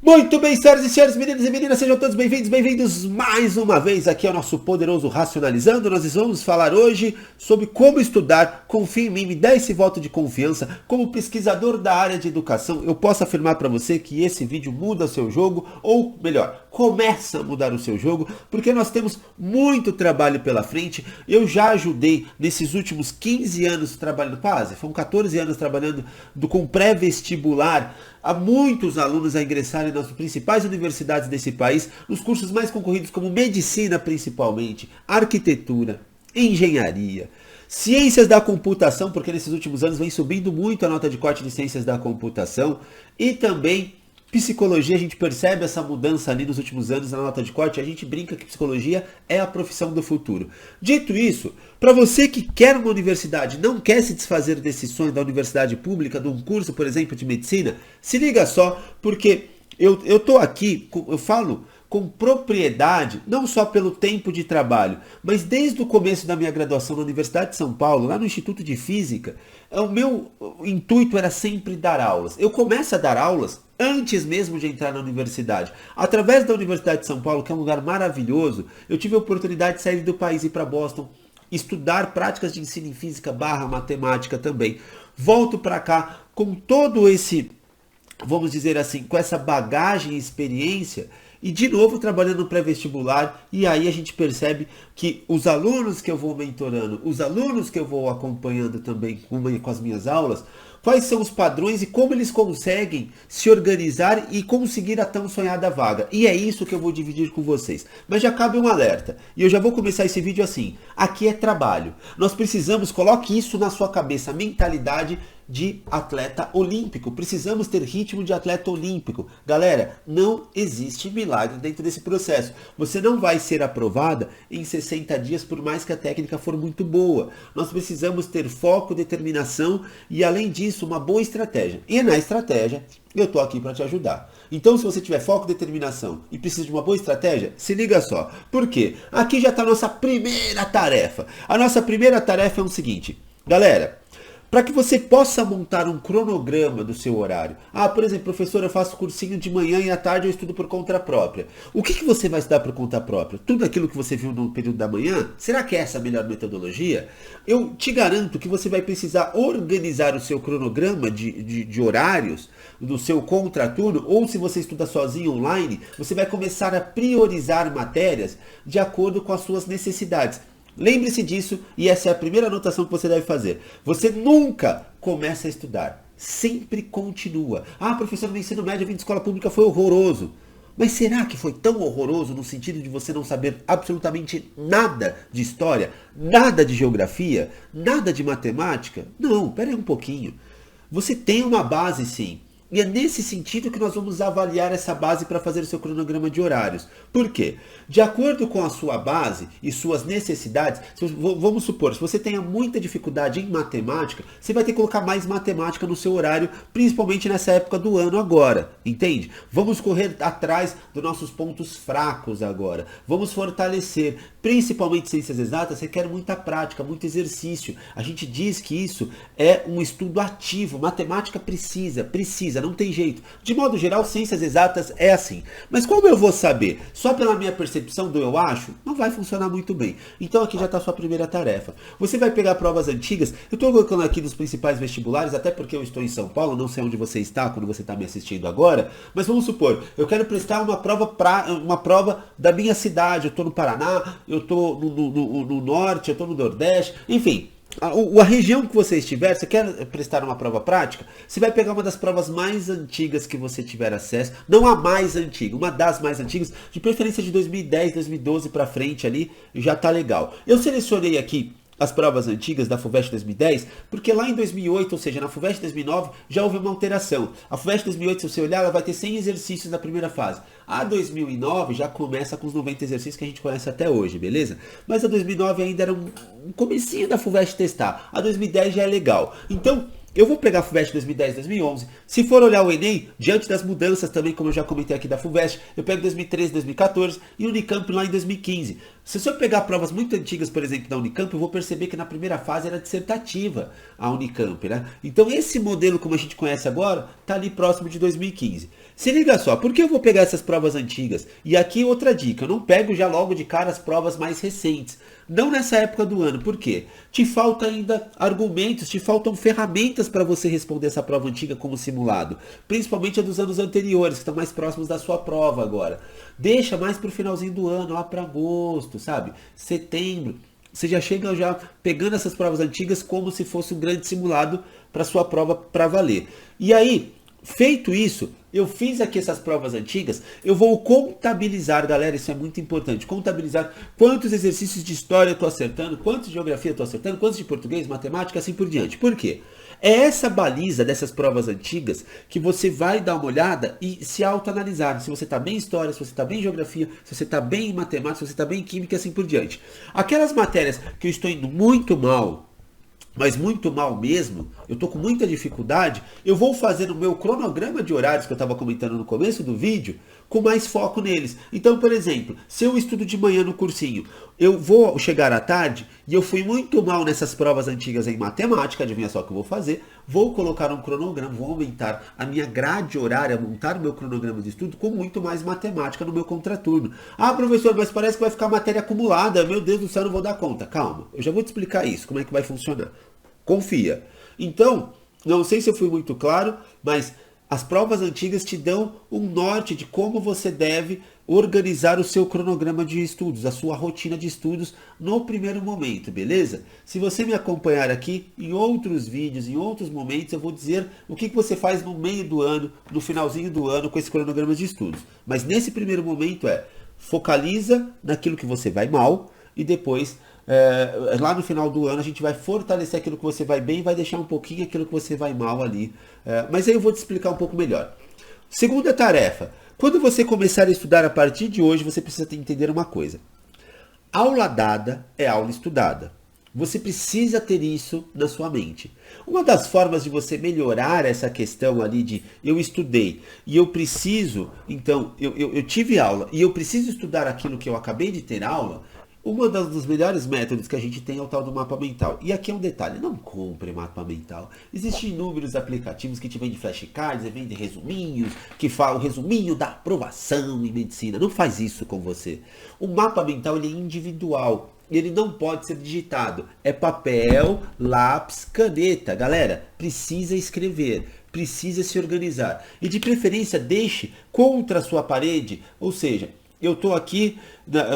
Muito bem, senhoras e senhores, meninos e meninas, sejam todos bem-vindos mais uma vez aqui ao nosso poderoso Racionalizando. Nós vamos falar hoje sobre como estudar. Confie em mim, me dá esse voto de confiança. Como pesquisador da área de educação, eu posso afirmar para você que esse vídeo muda o seu jogo, ou melhor, começa a mudar o seu jogo, porque nós temos muito trabalho pela frente. Eu já ajudei nesses últimos 15 anos trabalhando, quase, foram 14 anos trabalhando com pré-vestibular, há muitos alunos a ingressarem nas principais universidades desse país, nos cursos mais concorridos como medicina principalmente, arquitetura, engenharia, ciências da computação, porque nesses últimos anos vem subindo muito a nota de corte de ciências da computação, e também psicologia. A gente percebe essa mudança ali nos últimos anos na nota de corte. A gente brinca que psicologia é a profissão do futuro. Dito isso, para você que quer uma universidade, não quer se desfazer desse sonho da universidade pública, de um curso, por exemplo, de medicina, se liga só, porque eu tô aqui, eu falo com propriedade, não só pelo tempo de trabalho, mas desde o começo da minha graduação na Universidade de São Paulo, lá no Instituto de Física, o meu intuito era sempre dar aulas. Eu começo a dar aulas antes mesmo de entrar na universidade. Através da Universidade de São Paulo, que é um lugar maravilhoso, eu tive a oportunidade de sair do país e ir para Boston, estudar práticas de ensino em física / matemática também. Volto para cá com todo esse, vamos dizer assim, com essa bagagem e experiência, e de novo trabalhando no pré-vestibular, e aí a gente percebe que os alunos que eu vou mentorando, os alunos que eu vou acompanhando também com as minhas aulas, quais são os padrões e como eles conseguem se organizar e conseguir a tão sonhada vaga. E é isso que eu vou dividir com vocês. Mas já cabe um alerta, e eu já vou começar esse vídeo assim: aqui é trabalho. Nós precisamos, coloque isso na sua cabeça, mentalidade de atleta olímpico. Precisamos ter ritmo de atleta olímpico. Galera, não existe milagre dentro desse processo. Você não vai ser aprovada em 60 dias, por mais que a técnica for muito boa. Nós precisamos ter foco, determinação e, além disso, uma boa estratégia. E na estratégia, eu tô aqui para te ajudar. Então, se você tiver foco, determinação e precisa de uma boa estratégia, se liga só. Por quê? Aqui já está a nossa primeira tarefa. A nossa primeira tarefa é o seguinte, galera: para que você possa montar um cronograma do seu horário. Por exemplo, professor, eu faço cursinho de manhã e à tarde eu estudo por conta própria. O que você vai estudar por conta própria? Tudo aquilo que você viu no período da manhã? Será que é essa a melhor metodologia? Eu te garanto que você vai precisar organizar o seu cronograma de horários do seu contraturno, ou se você estuda sozinho online, você vai começar a priorizar matérias de acordo com as suas necessidades. Lembre-se disso, e essa é a primeira anotação que você deve fazer. Você nunca começa a estudar, sempre continua. Professor, no ensino médio eu vim de escola pública, foi horroroso. Mas será que foi tão horroroso no sentido de você não saber absolutamente nada de história, nada de geografia, nada de matemática? Não, pera aí um pouquinho. Você tem uma base, sim. E é nesse sentido que nós vamos avaliar essa base para fazer o seu cronograma de horários. Por quê? De acordo com a sua base e suas necessidades, vamos supor, se você tenha muita dificuldade em matemática, você vai ter que colocar mais matemática no seu horário, principalmente nessa época do ano agora, entende? Vamos correr atrás dos nossos pontos fracos agora. Vamos fortalecer, principalmente ciências exatas, requer muita prática, muito exercício. A gente diz que isso é um estudo ativo, matemática precisa, não tem jeito. De modo geral, ciências exatas é assim. Mas como eu vou saber? Só pela minha percepção do eu acho? Não vai funcionar muito bem. Então aqui já está a sua primeira tarefa. Você vai pegar provas antigas. Eu estou colocando aqui nos principais vestibulares, até porque eu estou em São Paulo, não sei onde você está quando você está me assistindo agora, mas vamos supor, eu quero prestar uma prova da minha cidade. Eu estou no Paraná, eu estou no norte, eu estou no nordeste, enfim. A região que você estiver, você quer prestar uma prova prática, você vai pegar uma das provas mais antigas que você tiver acesso, não a mais antiga, uma das mais antigas, de preferência de 2010, 2012 para frente ali, já tá legal. Eu selecionei aqui as provas antigas da FUVEST 2010, porque lá em 2008, ou seja, na FUVEST 2009, já houve uma alteração. A FUVEST 2008, se você olhar, ela vai ter 100 exercícios na primeira fase. A 2009 já começa com os 90 exercícios que a gente conhece até hoje, beleza? Mas a 2009 ainda era um comecinho da FUVEST testar. A 2010 já é legal. Então, eu vou pegar a FUVEST 2010, 2011. Se for olhar o Enem, diante das mudanças também, como eu já comentei aqui da FUVEST, eu pego 2013, 2014 e o Unicamp lá em 2015. Se eu pegar provas muito antigas, por exemplo, da Unicamp, eu vou perceber que na primeira fase era dissertativa a Unicamp, né? Então esse modelo, como a gente conhece agora, está ali próximo de 2015. Se liga só, por que eu vou pegar essas provas antigas? E aqui outra dica, eu não pego já logo de cara as provas mais recentes. Não nessa época do ano, por quê? Te falta ainda argumentos, te faltam ferramentas para você responder essa prova antiga como simulado. Principalmente a dos anos anteriores, que estão mais próximos da sua prova agora. Deixa mais para o finalzinho do ano, lá para agosto, sabe? Setembro. Você já chega já pegando essas provas antigas como se fosse um grande simulado para sua prova para valer. E aí, feito isso, eu fiz aqui essas provas antigas, eu vou contabilizar, galera, isso é muito importante, contabilizar quantos exercícios de história eu estou acertando, quantos de geografia eu estou acertando, quantos de português, matemática, assim por diante. Por quê? É essa baliza dessas provas antigas que você vai dar uma olhada e se autoanalisar. Se você está bem em história, se você está bem em geografia, se você está bem em matemática, se você está bem em química, assim por diante. Aquelas matérias que eu estou indo muito mal, mas muito mal mesmo, eu tô com muita dificuldade, eu vou fazer o meu cronograma de horários que eu estava comentando no começo do vídeo, com mais foco neles. Então, por exemplo, se eu estudo de manhã no cursinho, eu vou chegar à tarde e eu fui muito mal nessas provas antigas em matemática, adivinha só o que eu vou fazer? Vou colocar um cronograma, vou aumentar a minha grade horária, montar o meu cronograma de estudo com muito mais matemática no meu contraturno. Ah, professor, mas parece que vai ficar matéria acumulada, meu Deus do céu, eu não vou dar conta. Calma, eu já vou te explicar isso, como é que vai funcionar. Confia. Então, não sei se eu fui muito claro, mas as provas antigas te dão um norte de como você deve organizar o seu cronograma de estudos, a sua rotina de estudos no primeiro momento, beleza? Se você me acompanhar aqui em outros vídeos, em outros momentos, eu vou dizer o que você faz no meio do ano, no finalzinho do ano com esse cronograma de estudos. Mas nesse primeiro momento focaliza naquilo que você vai mal e depois lá no final do ano a gente vai fortalecer aquilo que você vai bem e vai deixar um pouquinho aquilo que você vai mal ali. Mas aí eu vou te explicar um pouco melhor. Segunda tarefa. Quando você começar a estudar a partir de hoje, você precisa entender uma coisa. Aula dada é aula estudada. Você precisa ter isso na sua mente. Uma das formas de você melhorar essa questão ali de eu estudei e eu preciso, então, eu tive aula e eu preciso estudar aquilo que eu acabei de ter aula. Dos melhores métodos que a gente tem é o tal do mapa mental. E aqui é um detalhe, não compre mapa mental. Existem inúmeros aplicativos que te vendem flashcards, vendem resuminhos, que falam o resuminho da aprovação em medicina. Não faz isso com você. O mapa mental ele é individual. Ele não pode ser digitado. É papel, lápis, caneta. Galera, precisa escrever. Precisa se organizar. E de preferência deixe contra a sua parede, ou seja, eu estou aqui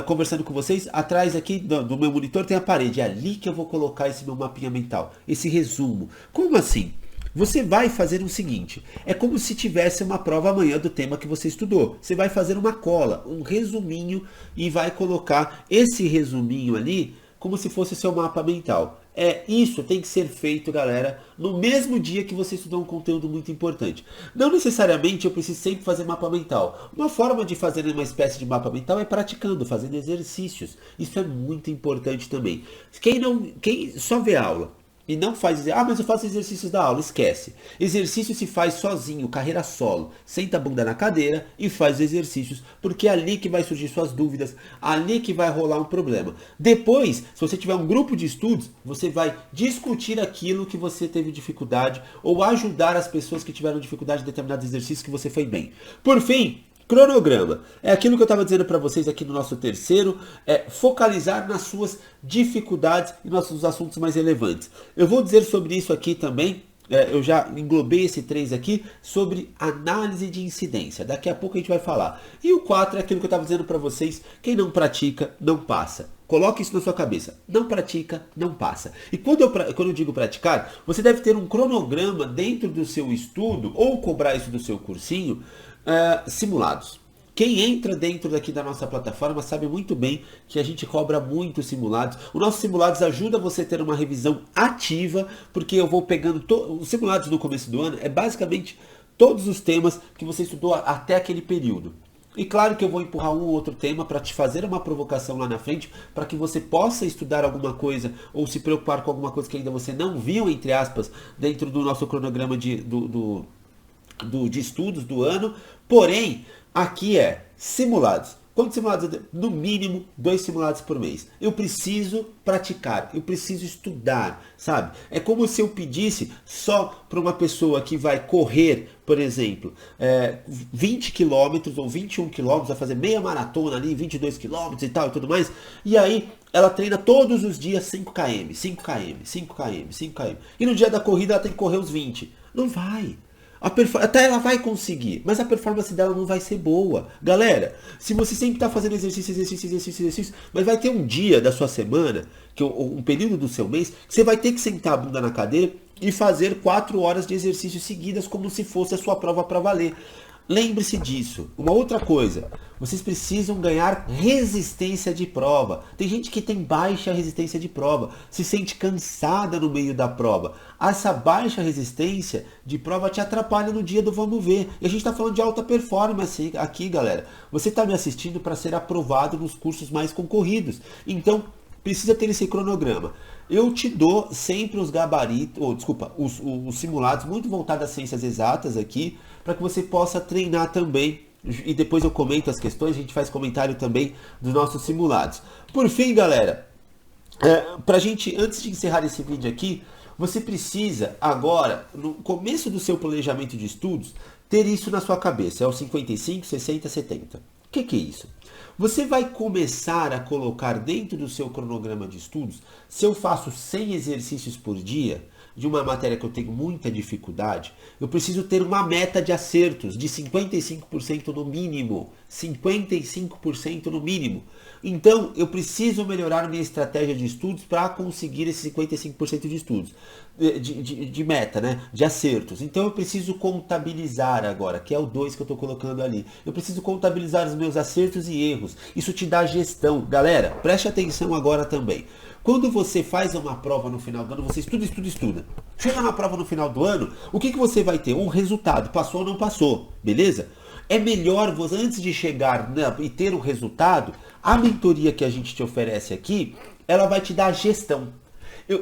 conversando com vocês, atrás aqui do meu monitor tem a parede, é ali que eu vou colocar esse meu mapinha mental, esse resumo. Como assim? Você vai fazer o seguinte, é como se tivesse uma prova amanhã do tema que você estudou. Você vai fazer uma cola, um resuminho e vai colocar esse resuminho ali como se fosse seu mapa mental. Isso tem que ser feito, galera, no mesmo dia que você estudou um conteúdo muito importante. Não necessariamente eu preciso sempre fazer mapa mental. Uma forma de fazer uma espécie de mapa mental é praticando, fazendo exercícios. Isso é muito importante também. Quem só vê aula e não faz, mas eu faço exercícios da aula, esquece. Exercício se faz sozinho, carreira solo. Senta a bunda na cadeira e faz exercícios, porque é ali que vai surgir suas dúvidas, ali que vai rolar um problema. Depois, se você tiver um grupo de estudos, você vai discutir aquilo que você teve dificuldade ou ajudar as pessoas que tiveram dificuldade em determinados exercícios que você foi bem. Por fim, cronograma. É aquilo que eu estava dizendo para vocês aqui no nosso terceiro, focalizar nas suas dificuldades e nos assuntos mais relevantes. Eu vou dizer sobre isso aqui também, eu já englobei esse 3 aqui, sobre análise de incidência. Daqui a pouco a gente vai falar. E o 4 é aquilo que eu estava dizendo para vocês, quem não pratica, não passa. Coloque isso na sua cabeça. Não pratica, não passa. E quando eu digo praticar, você deve ter um cronograma dentro do seu estudo, ou cobrar isso do seu cursinho, simulados. Quem entra dentro daqui da nossa plataforma sabe muito bem que a gente cobra muito simulados. Os nossos simulados ajudam você a ter uma revisão ativa, porque eu vou pegando os simulados no começo do ano, é basicamente todos os temas que você estudou até aquele período. E claro que eu vou empurrar um ou outro tema para te fazer uma provocação lá na frente, para que você possa estudar alguma coisa ou se preocupar com alguma coisa que ainda você não viu, entre aspas, dentro do nosso cronograma de estudos do ano. Porém, aqui simulados. Quantos simulados? No mínimo 2 simulados por mês. Eu preciso praticar, eu preciso estudar, sabe? É como se eu pedisse só para uma pessoa que vai correr, por exemplo, 20 quilômetros ou 21 quilômetros, vai fazer meia maratona ali, 22 quilômetros e tal e tudo mais, e aí ela treina todos os dias 5 km, 5 km, 5 km, 5 km. E no dia da corrida ela tem que correr os 20. Não vai. Até ela vai conseguir, mas a performance dela não vai ser boa. Galera, se você sempre está fazendo exercício, mas vai ter um dia da sua semana, um período do seu mês, que você vai ter que sentar a bunda na cadeira e fazer 4 horas de exercício seguidas como se fosse a sua prova para valer. Lembre-se disso. Uma outra coisa, vocês precisam ganhar resistência de prova. Tem gente que tem baixa resistência de prova, se sente cansada no meio da prova. Essa baixa resistência de prova te atrapalha no dia do vamos ver. E a gente está falando de alta performance aqui, galera. Você está me assistindo para ser aprovado nos cursos mais concorridos. Então, precisa ter esse cronograma. Eu te dou sempre os gabaritos, os simulados muito voltados às ciências exatas aqui, para que você possa treinar também. E depois eu comento as questões, a gente faz comentário também dos nossos simulados. Por fim, galera, antes de encerrar esse vídeo aqui, você precisa agora, no começo do seu planejamento de estudos, ter isso na sua cabeça. É o 55, 60, 70. O que é isso? Você vai começar a colocar dentro do seu cronograma de estudos, se eu faço 100 exercícios por dia, de uma matéria que eu tenho muita dificuldade, eu preciso ter uma meta de acertos de 55% no mínimo. 55% no mínimo. Então, eu preciso melhorar minha estratégia de estudos para conseguir esse 55% de estudos, de meta, né? De acertos. Então, eu preciso contabilizar agora, que é o 2 que eu estou colocando ali. Eu preciso contabilizar os meus acertos e erros. Isso te dá gestão. Galera, preste atenção agora também. Quando você faz uma prova no final do ano, você estuda. Chega na prova no final do ano, o que você vai ter? Um resultado. Passou ou não passou, beleza? É melhor você, antes de chegar e ter um resultado, a mentoria que a gente te oferece aqui, ela vai te dar gestão.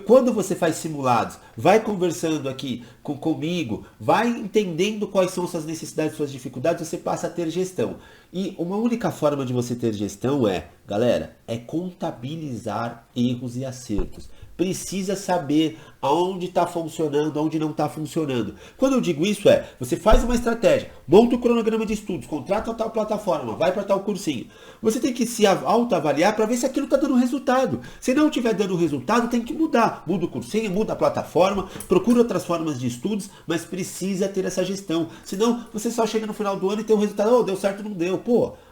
Quando você faz simulados, vai conversando aqui comigo, vai entendendo quais são suas necessidades, suas dificuldades, você passa a ter gestão. E uma única forma de você ter gestão galera, é contabilizar erros e acertos. Precisa saber aonde está funcionando, aonde não está funcionando. Quando eu digo isso você faz uma estratégia, monta o cronograma de estudos, contrata tal plataforma, vai para tal cursinho. Você tem que se autoavaliar para ver se aquilo está dando resultado. Se não estiver dando resultado, tem que mudar. Muda o cursinho, muda a plataforma, procura outras formas de estudos, mas precisa ter essa gestão. Senão, você só chega no final do ano e tem um resultado, deu certo, não deu.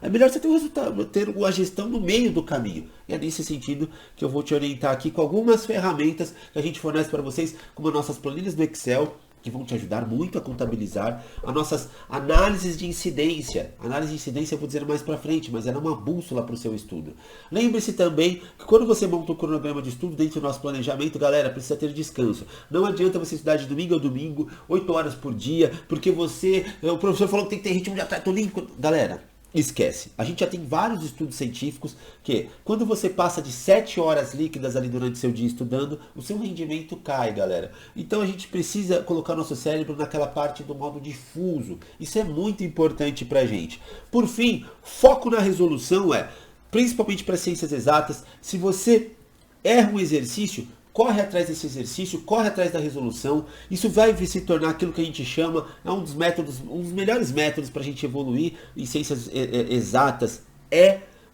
É melhor você ter um resultado, ter a gestão no meio do caminho. E é nesse sentido que eu vou te orientar aqui com algumas ferramentas que a gente fornece para vocês, como as nossas planilhas do Excel, que vão te ajudar muito a contabilizar, as nossas análises de incidência. Análise de incidência eu vou dizer mais para frente, mas ela é uma bússola para o seu estudo. Lembre-se também que quando você monta um cronograma de estudo dentro do nosso planejamento, galera, precisa ter descanso. Não adianta você estudar de domingo a domingo, 8 horas por dia, porque o professor falou que tem que ter ritmo de atleta olímpico. Galera, esquece. A gente já tem vários estudos científicos que, quando você passa de 7 horas líquidas ali durante seu dia estudando, o seu rendimento cai, galera. Então a gente precisa colocar nosso cérebro naquela parte do modo difuso. Isso é muito importante pra gente. Por fim, foco na resolução principalmente para ciências exatas, se você erra um exercício, corre atrás desse exercício, corre atrás da resolução. Isso vai se tornar aquilo que a gente chama, um dos melhores métodos para a gente evoluir em ciências exatas,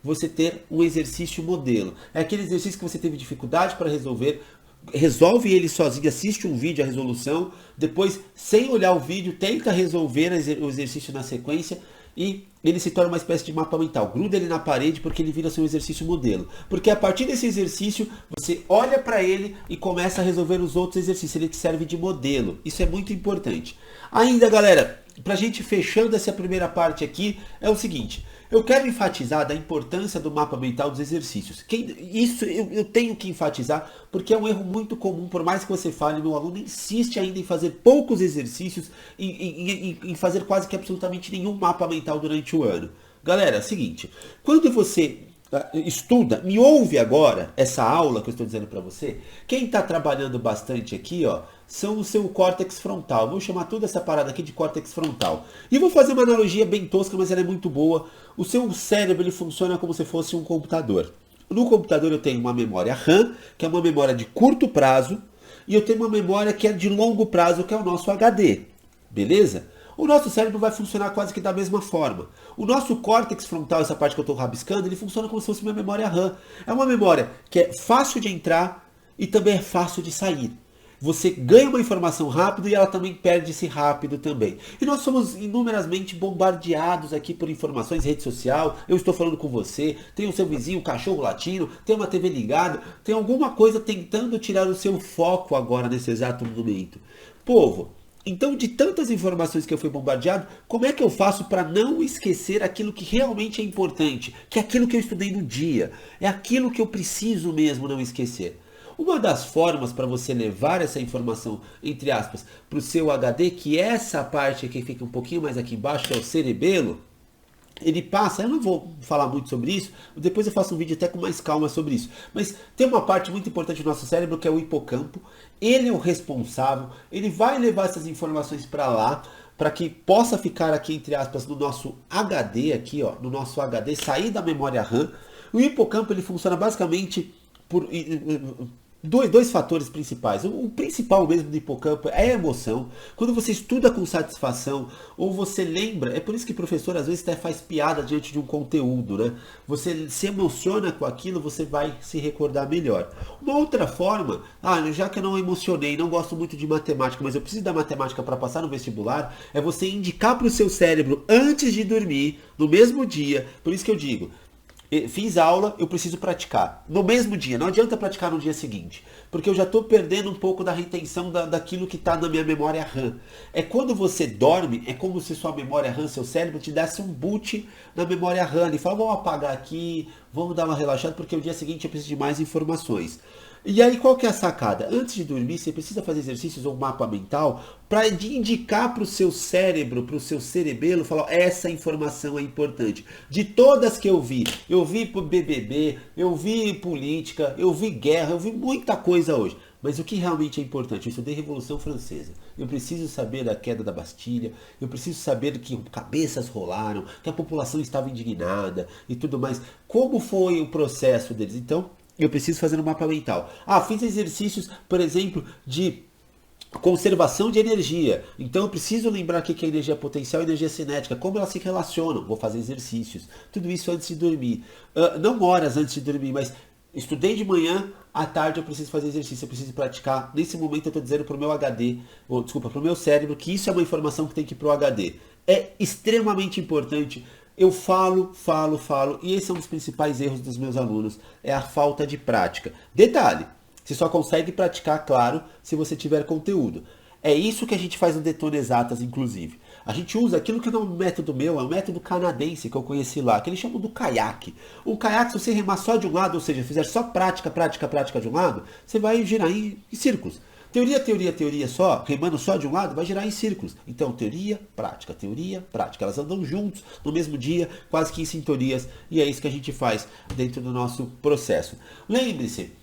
você ter um exercício modelo. É aquele exercício que você teve dificuldade para resolver, resolve ele sozinho, assiste um vídeo, a resolução, depois, sem olhar o vídeo, tenta resolver o exercício na sequência, e ele se torna uma espécie de mapa mental. Gruda ele na parede porque ele vira seu exercício modelo. Porque a partir desse exercício, você olha para ele e começa a resolver os outros exercícios. Ele te serve de modelo. Isso é muito importante. Ainda, galera, pra gente fechando essa primeira parte aqui, é o seguinte. Eu quero enfatizar da importância do mapa mental dos exercícios. Isso eu tenho que enfatizar, porque é um erro muito comum, por mais que você fale, meu aluno insiste ainda em fazer poucos exercícios, em fazer quase que absolutamente nenhum mapa mental durante o ano. Galera, é o seguinte, quando você estuda, me ouve agora essa aula que eu estou dizendo para você. Quem está trabalhando bastante aqui, ó, são o seu córtex frontal. Vou chamar toda essa parada aqui de córtex frontal. E vou fazer uma analogia bem tosca, mas ela é muito boa. O seu cérebro ele funciona como se fosse um computador. No computador eu tenho uma memória RAM, que é uma memória de curto prazo, e eu tenho uma memória que é de longo prazo, que é o nosso HD. Beleza? O nosso cérebro vai funcionar quase que da mesma forma. O nosso córtex frontal, essa parte que eu estou rabiscando, ele funciona como se fosse uma memória RAM. É uma memória que é fácil de entrar e também é fácil de sair. Você ganha uma informação rápido e ela também perde-se rápido também. E nós somos inumeramente bombardeados aqui por informações, rede social, eu estou falando com você, tem o seu vizinho, um cachorro latindo, tem uma TV ligada, tem alguma coisa tentando tirar o seu foco agora nesse exato momento. Povo, então, de tantas informações que eu fui bombardeado, como é que eu faço para não esquecer aquilo que realmente é importante? Que é aquilo que eu estudei no dia. É aquilo que eu preciso mesmo não esquecer. Uma das formas para você levar essa informação, entre aspas, para o seu HD, que é essa parte que fica um pouquinho mais aqui embaixo, que é o cerebelo, ele passa, eu não vou falar muito sobre isso, depois eu faço um vídeo até com mais calma sobre isso, mas tem uma parte muito importante do nosso cérebro que é o hipocampo, ele é o responsável, ele vai levar essas informações para lá, para que possa ficar aqui, entre aspas, no nosso HD, aqui ó, no nosso HD, sair da memória RAM. O hipocampo ele funciona basicamente por dois fatores principais. O principal mesmo do hipocampo é a emoção. Quando você estuda com satisfação, ou você lembra, é por isso que o professor às vezes até faz piada diante de um conteúdo, né? Você se emociona com aquilo, você vai se recordar melhor. Uma outra forma, já que eu não emocionei, não gosto muito de matemática, mas eu preciso da matemática para passar no vestibular, é você indicar para o seu cérebro antes de dormir, no mesmo dia. Por isso que eu digo, fiz aula, eu preciso praticar. No mesmo dia, não adianta praticar no dia seguinte. Porque eu já estou perdendo um pouco da retenção daquilo que está na minha memória RAM. É quando você dorme, é como se sua memória RAM, seu cérebro, te desse um boot na memória RAM. Ele fala, vamos apagar aqui, vamos dar uma relaxada, porque o dia seguinte eu preciso de mais informações. E aí qual que é a sacada? Antes de dormir, você precisa fazer exercícios ou um mapa mental para indicar para o seu cérebro, para o seu cerebelo, falar, essa informação é importante. De todas que eu vi pro BBB, eu vi política, eu vi guerra, eu vi muita coisa hoje. Mas o que realmente é importante? Eu estudei Revolução Francesa. Eu preciso saber da queda da Bastilha, eu preciso saber que cabeças rolaram, que a população estava indignada e tudo mais. Como foi o processo deles? Então, eu preciso fazer um mapa mental. Fiz exercícios, por exemplo, de conservação de energia. Então eu preciso lembrar o que é energia potencial e energia cinética, como elas se relacionam. Vou fazer exercícios. Tudo isso antes de dormir. Não horas antes de dormir, mas estudei de manhã, à tarde eu preciso fazer exercício, eu preciso praticar. Nesse momento eu estou dizendo para o meu HD, para o meu cérebro, que isso é uma informação que tem que ir para o HD. É extremamente importante. Eu falo, e esse é um dos principais erros dos meus alunos, é a falta de prática. Detalhe, você só consegue praticar, claro, se você tiver conteúdo. É isso que a gente faz no Detona Exatas, inclusive. A gente usa aquilo que não é um método meu, é um método canadense que eu conheci lá, que eles chamam do caiaque. O caiaque, se você remar só de um lado, ou seja, fizer só prática de um lado, você vai girar em círculos. Teoria só, remando só de um lado, vai girar em círculos. Então, teoria, prática. Elas andam juntos no mesmo dia, quase que em sintonias, e é isso que a gente faz dentro do nosso processo. Lembre-se,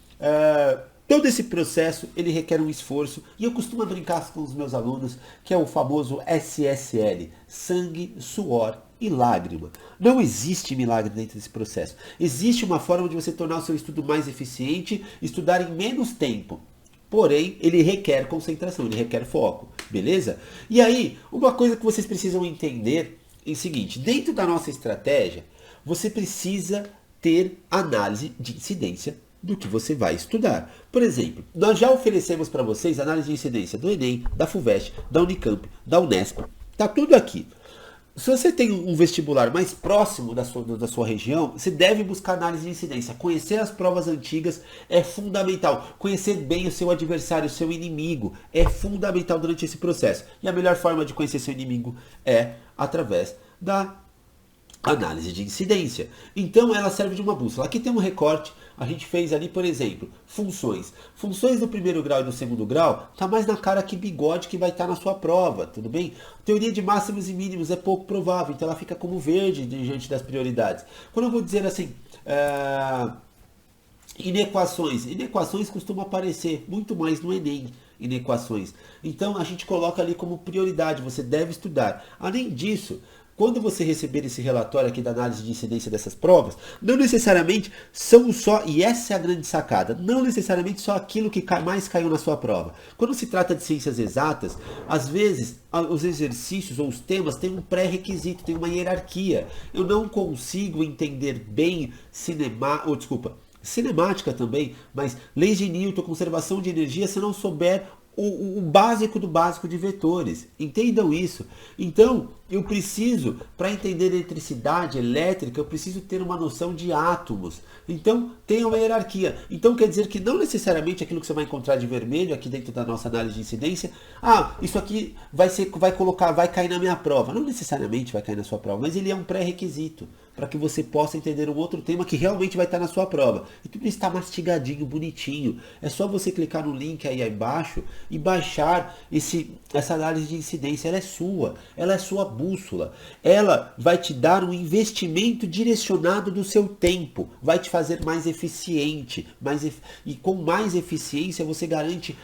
todo esse processo, ele requer um esforço, e eu costumo brincar com os meus alunos, que é o famoso SSL, sangue, suor e lágrima. Não existe milagre dentro desse processo. Existe uma forma de você tornar o seu estudo mais eficiente, estudar em menos tempo. Porém, ele requer concentração, ele requer foco, beleza? E aí, uma coisa que vocês precisam entender é o seguinte, dentro da nossa estratégia, você precisa ter análise de incidência do que você vai estudar. Por exemplo, nós já oferecemos para vocês análise de incidência do Enem, da FUVEST, da Unicamp, da Unesp, tá tudo aqui. Se você tem um vestibular mais próximo da sua região, você deve buscar análise de incidência. Conhecer as provas antigas é fundamental. Conhecer bem o seu adversário, o seu inimigo, é fundamental durante esse processo. E a melhor forma de conhecer seu inimigo é através da análise de incidência. Então ela serve de uma bússola. Aqui tem um recorte, a gente fez ali, por exemplo, funções. Funções do primeiro grau e do segundo grau, tá mais na cara que bigode que vai estar na sua prova, tudo bem? Teoria de máximos e mínimos é pouco provável, então ela fica como verde diante das prioridades. Quando eu vou dizer assim, inequações. Inequações costumam aparecer muito mais no Enem, inequações. Então a gente coloca ali como prioridade, você deve estudar. Além disso, quando você receber esse relatório aqui da análise de incidência dessas provas, não necessariamente são só, e essa é a grande sacada, não necessariamente só aquilo que mais caiu na sua prova. Quando se trata de ciências exatas, às vezes os exercícios ou os temas têm um pré-requisito, tem uma hierarquia. Eu não consigo entender bem cinemática também, mas leis de Newton, conservação de energia, se não souber o básico do básico de vetores. Entendam isso. Então, eu preciso, para entender eletricidade elétrica, eu preciso ter uma noção de átomos. Então, tem uma hierarquia. Então, quer dizer que não necessariamente aquilo que você vai encontrar de vermelho aqui dentro da nossa análise de incidência, isso aqui vai cair na minha prova. Não necessariamente vai cair na sua prova, mas ele é um pré-requisito para que você possa entender um outro tema que realmente vai estar na sua prova. E tudo está mastigadinho, bonitinho. É só você clicar no link aí embaixo e baixar essa análise de incidência. Ela é sua bússola. Ela vai te dar um investimento direcionado do seu tempo, vai te fazer mais eficiente, e com mais eficiência você garante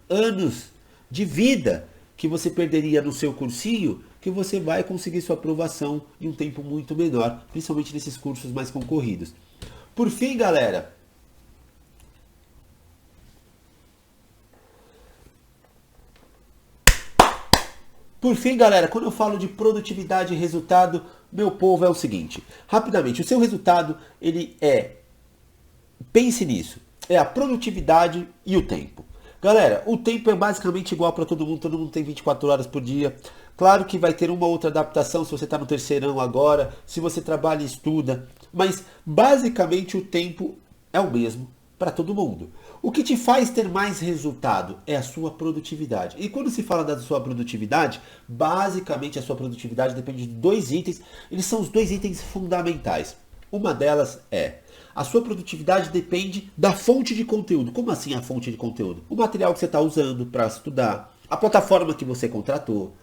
anos de vida que você perderia no seu cursinho, que você vai conseguir sua aprovação em um tempo muito menor, principalmente nesses cursos mais concorridos. Por fim, galera, quando eu falo de produtividade e resultado, meu povo, é o seguinte, rapidamente, o seu resultado, pense nisso, é a produtividade e o tempo. Galera, o tempo é basicamente igual para todo mundo tem 24 horas por dia. Claro que vai ter uma outra adaptação se você está no terceirão agora, se você trabalha e estuda, mas basicamente o tempo é o mesmo para todo mundo. O que te faz ter mais resultado é a sua produtividade. E quando se fala da sua produtividade, basicamente a sua produtividade depende de dois itens, eles são os dois itens fundamentais. Uma delas é: a sua produtividade depende da fonte de conteúdo. Como assim a fonte de conteúdo? O material que você está usando para estudar, a plataforma que você contratou,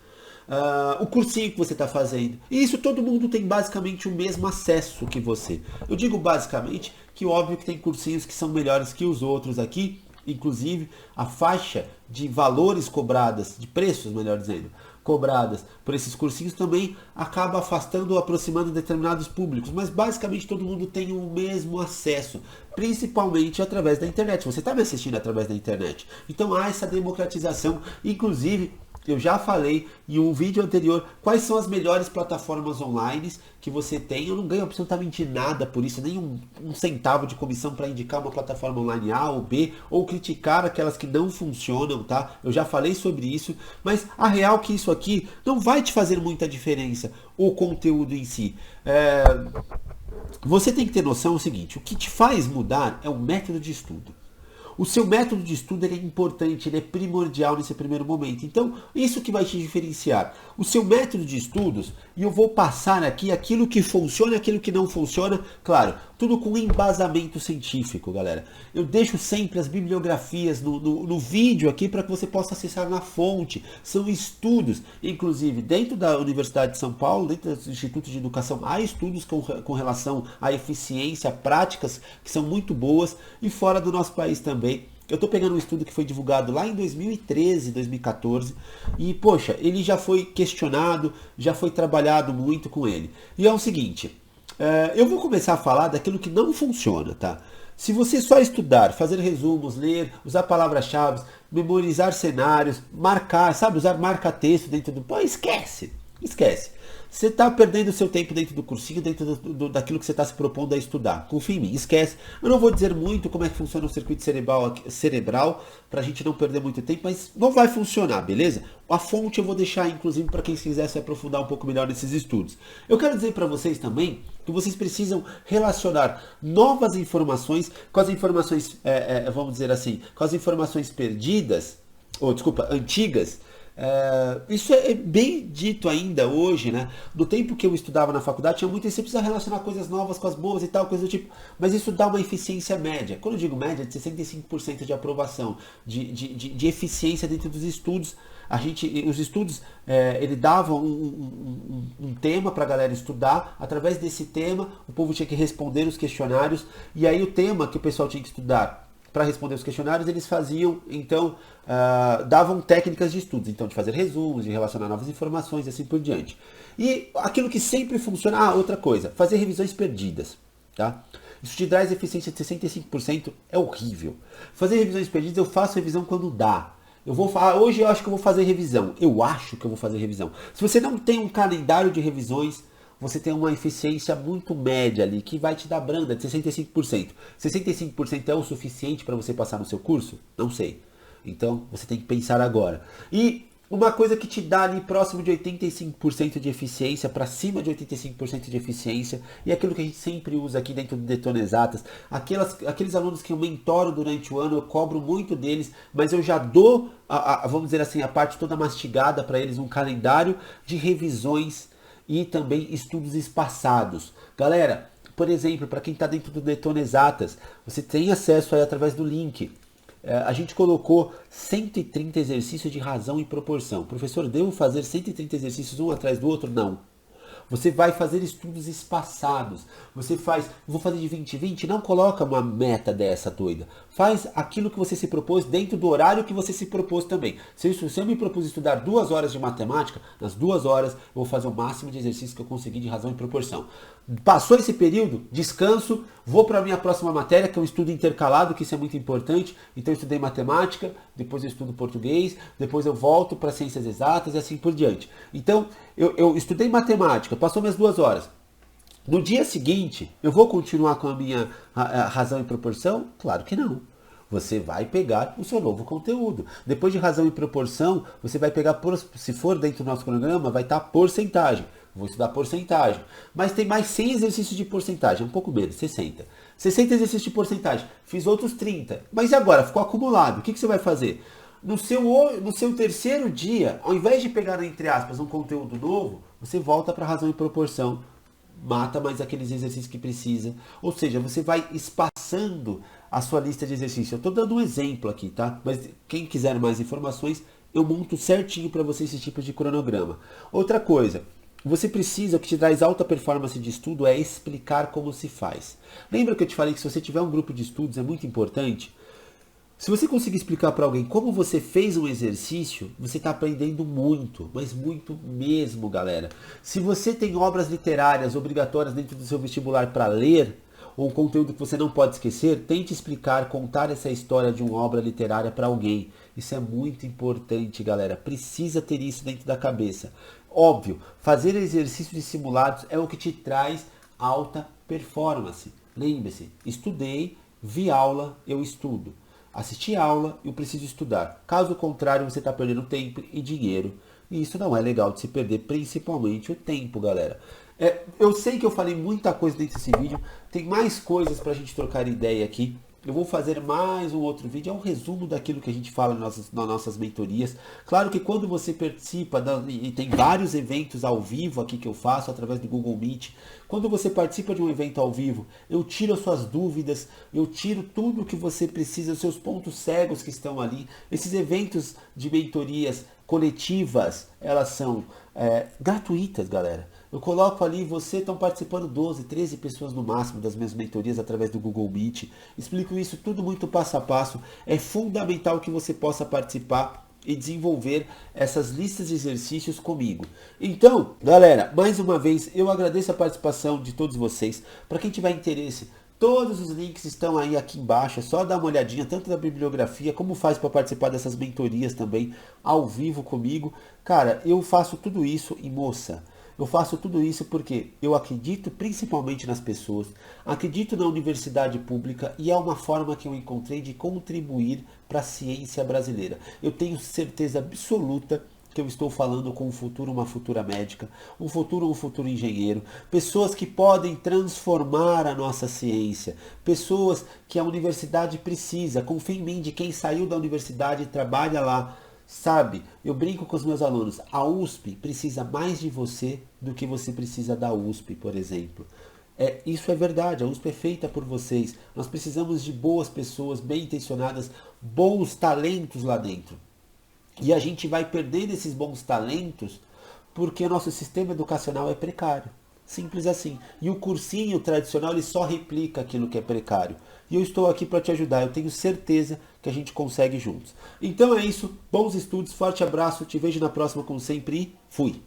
o cursinho que você está fazendo. E isso todo mundo tem basicamente o mesmo acesso que você. Eu digo basicamente que óbvio que tem cursinhos que são melhores que os outros aqui. Inclusive a faixa de valores cobradas, de preços melhor dizendo, cobradas por esses cursinhos também acaba afastando ou aproximando determinados públicos, mas basicamente todo mundo tem o mesmo acesso, principalmente através da internet. Você está me assistindo através da internet, então há essa democratização. Inclusive eu já falei em um vídeo anterior quais são as melhores plataformas online que você tem. Eu não ganho absolutamente nada por isso, nem um centavo de comissão para indicar uma plataforma online A ou B, ou criticar aquelas que não funcionam, tá? Eu já falei sobre isso, mas a real é que isso aqui não vai te fazer muita diferença, o conteúdo em si. Você tem que ter noção do seguinte: o que te faz mudar é o método de estudo. O seu método de estudo é importante, ele é primordial nesse primeiro momento. Então, isso que vai te diferenciar. O seu método de estudos, e eu vou passar aqui aquilo que funciona e aquilo que não funciona, claro, tudo com embasamento científico, galera. Eu deixo sempre as bibliografias no vídeo aqui para que você possa acessar na fonte. São estudos, inclusive dentro da Universidade de São Paulo, dentro do Instituto de Educação, há estudos com relação à eficiência, práticas que são muito boas, e fora do nosso país também. Eu estou pegando um estudo que foi divulgado lá em 2013, 2014, e poxa, ele já foi questionado, já foi trabalhado muito com ele. E é o seguinte, eu vou começar a falar daquilo que não funciona, tá? Se você só estudar, fazer resumos, ler, usar palavras-chave, memorizar cenários, marcar, sabe, usar marca-texto dentro do... Pô, esquece. Você está perdendo seu tempo dentro do cursinho, dentro daquilo que você está se propondo a estudar. Confia em mim, esquece. Eu não vou dizer muito como é que funciona o circuito cerebral para a gente não perder muito tempo, mas não vai funcionar, beleza? A fonte eu vou deixar, inclusive, para quem quiser se aprofundar um pouco melhor nesses estudos. Eu quero dizer para vocês também que vocês precisam relacionar novas informações com as informações, vamos dizer assim, com as informações perdidas, antigas, Isso é bem dito ainda hoje, né? No tempo que eu estudava na faculdade, tinha muito isso, você precisa relacionar coisas novas com as boas e tal, coisa do tipo. Mas isso dá uma eficiência média. Quando eu digo média, de 65% de aprovação, de eficiência dentro dos estudos. Os estudos, ele dava um tema para a galera estudar. Através desse tema, o povo tinha que responder os questionários. E aí o tema que o pessoal tinha que estudar para responder os questionários, eles faziam, então, davam técnicas de estudos, então, de fazer resumos, de relacionar novas informações e assim por diante. E aquilo que sempre funciona, outra coisa, fazer revisões perdidas, tá? Isso te traz eficiência de 65%, é horrível. Fazer revisões perdidas, eu faço revisão quando dá. Eu vou falar, hoje eu acho que eu vou fazer revisão. Eu acho que eu vou fazer revisão. Se você não tem um calendário de revisões, você tem uma eficiência muito média ali, que vai te dar branda de 65%. 65% é o suficiente para você passar no seu curso? Não sei. Então, você tem que pensar agora. E uma coisa que te dá ali próximo de 85% de eficiência, para cima de 85% de eficiência, e aquilo que a gente sempre usa aqui dentro do Detona Exatas, aqueles alunos que eu mentoro durante o ano, eu cobro muito deles, mas eu já dou, vamos dizer assim, a parte toda mastigada para eles, um calendário de revisões e também estudos espaçados. Galera, por exemplo, para quem está dentro do Detona Exatas, você tem acesso aí através do link. A gente colocou 130 exercícios de razão e proporção. Professor, devo fazer 130 exercícios um atrás do outro? Não. Você vai fazer estudos espaçados. Você faz, vou fazer de 20 em 20, não coloca uma meta dessa doida. Faz aquilo que você se propôs dentro do horário que você se propôs também. Se eu me propus estudar 2 horas de matemática, nas 2 horas eu vou fazer o máximo de exercícios que eu conseguir de razão e proporção. Passou esse período, descanso, vou para a minha próxima matéria, que é um estudo intercalado, que isso é muito importante. Então eu estudei matemática, depois eu estudo português, depois eu volto para ciências exatas e assim por diante. Então eu estudei matemática, passou minhas 2 horas. No dia seguinte, eu vou continuar com a minha razão e proporção? Claro que não. Você vai pegar o seu novo conteúdo. Depois de razão e proporção, você vai pegar, se for dentro do nosso cronograma, vai estar porcentagem. Vou estudar porcentagem. Mas tem mais 100 exercícios de porcentagem, um pouco menos, 60. 60 exercícios de porcentagem. Fiz outros 30. Mas e agora? Ficou acumulado. O que você vai fazer? No seu terceiro dia, ao invés de pegar, entre aspas, um conteúdo novo, você volta para razão e proporção. Mata mais aqueles exercícios que precisa. Ou seja, você vai espaçando a sua lista de exercícios. Eu estou dando um exemplo aqui, tá? Mas quem quiser mais informações, eu monto certinho para você esse tipo de cronograma. Outra coisa, você precisa, o que te traz alta performance de estudo é explicar como se faz. Lembra que eu te falei que se você tiver um grupo de estudos é muito importante? Se você conseguir explicar para alguém como você fez um exercício, você está aprendendo muito, mas muito mesmo, galera. Se você tem obras literárias obrigatórias dentro do seu vestibular para ler, ou um conteúdo que você não pode esquecer, tente explicar, contar essa história de uma obra literária para alguém. Isso é muito importante, galera. Precisa ter isso dentro da cabeça. Óbvio, fazer exercícios de simulados é o que te traz alta performance. Lembre-se, estudei, vi aula, eu estudo. Assisti aula, eu preciso estudar. Caso contrário, você está perdendo tempo e dinheiro. E isso não é legal de se perder, principalmente o tempo, galera. Eu sei que eu falei muita coisa dentro desse vídeo. Tem mais coisas para a gente trocar ideia aqui. Eu vou fazer mais um outro vídeo, é um resumo daquilo que a gente fala nas nossas mentorias. Claro que quando você participa, e tem vários eventos ao vivo aqui que eu faço através do Google Meet. Quando você participa de um evento ao vivo, eu tiro as suas dúvidas, eu tiro tudo o que você precisa, os seus pontos cegos que estão ali. Esses eventos de mentorias coletivas, elas são gratuitas, galera. Eu coloco ali, você estão participando 12, 13 pessoas no máximo das minhas mentorias através do Google Meet. Explico isso tudo muito passo a passo. É fundamental que você possa participar e desenvolver essas listas de exercícios comigo. Então, galera, mais uma vez, eu agradeço a participação de todos vocês. Para quem tiver interesse, todos os links estão aí aqui embaixo, é só dar uma olhadinha, tanto da bibliografia, como faz para participar dessas mentorias também, ao vivo comigo. Cara, eu faço tudo isso e moça, eu faço tudo isso porque eu acredito principalmente nas pessoas, acredito na universidade pública e é uma forma que eu encontrei de contribuir para a ciência brasileira. Eu tenho certeza absoluta que eu estou falando com um futuro, uma futura médica, um futuro engenheiro, pessoas que podem transformar a nossa ciência, pessoas que a universidade precisa. Confia em mim, de quem saiu da universidade e trabalha lá, Sabe, eu brinco com os meus alunos, a USP precisa mais de você do que você precisa da USP, por exemplo. Isso é verdade, a USP é feita por vocês. Nós precisamos de boas pessoas, bem intencionadas, bons talentos lá dentro. E a gente vai perdendo esses bons talentos porque o nosso sistema educacional é precário. Simples assim. E o cursinho tradicional ele só replica aquilo que é precário. E eu estou aqui para te ajudar. Eu tenho certeza que a gente consegue juntos. Então é isso. Bons estudos, forte abraço. Te vejo na próxima como sempre. Fui.